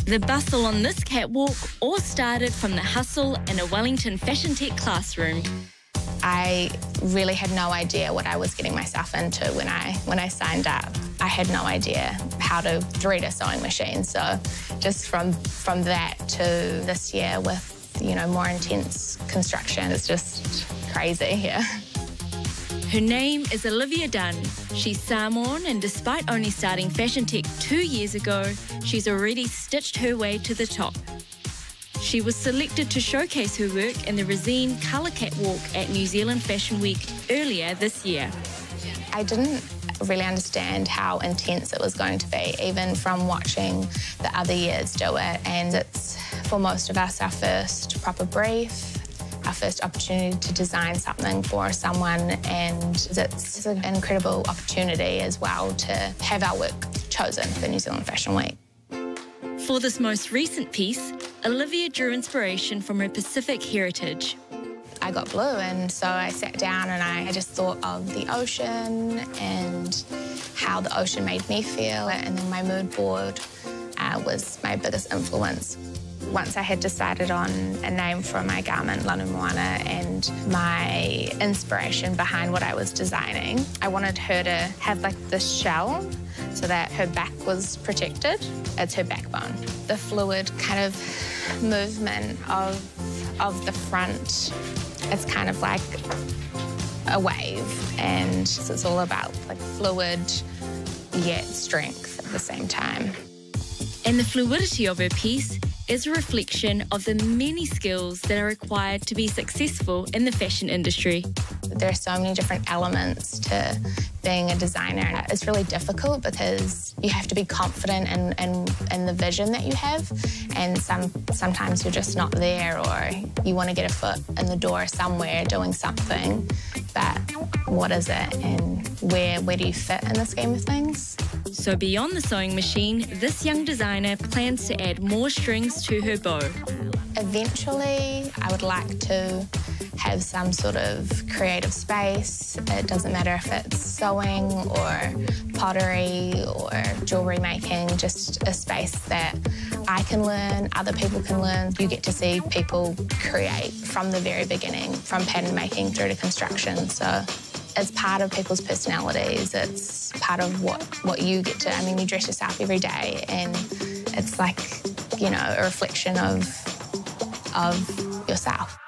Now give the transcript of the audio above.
The bustle on this catwalk all started from the hustle in a Wellington Fashion Tech classroom. I really had no idea what I was getting myself into when I signed up. I had no idea how to thread a sewing machine. So just from that to this year with, more intense construction, it's just crazy here. Her name is Olivia Dunn. She's Samoan, and despite only starting Fashion Tech 2 years ago, she's already stitched her way to the top. She was selected to showcase her work in the Resine Colour Catwalk at New Zealand Fashion Week earlier this year. I didn't really understand how intense it was going to be, even from watching the other years do it. And it's, for most of us, our first proper brief, our first opportunity to design something for someone, and it's an incredible opportunity as well to have our work chosen for New Zealand Fashion Week. For this most recent piece, Olivia drew inspiration from her Pacific heritage. I got blue, and so I sat down and I just thought of the ocean and how the ocean made me feel, and then my mood board was my biggest influence. Once I had decided on a name for my garment, Lanu Moana, and my inspiration behind what I was designing, I wanted her to have like this shell so that her back was protected. It's her backbone. The fluid kind of movement of the front, it's kind of like a wave, and it's all about like fluid yet strength at the same time. And the fluidity of her piece is a reflection of the many skills that are required to be successful in the fashion industry. There are so many different elements to being a designer. It's really difficult because you have to be confident in the vision that you have, and sometimes you're just not there, or you want to get a foot in the door somewhere doing something, but what is it, and where do you fit in the scheme of things? So beyond the sewing machine, this young designer plans to add more strings to her bow. Eventually, I would like to have some sort of creative space. It doesn't matter if it's sewing or pottery or jewellery making, just a space that I can learn, other people can learn. You get to see people create from the very beginning, from pattern making through to construction. So it's part of people's personalities. It's part of what you get to, you dress yourself every day, and it's like, a reflection of yourself.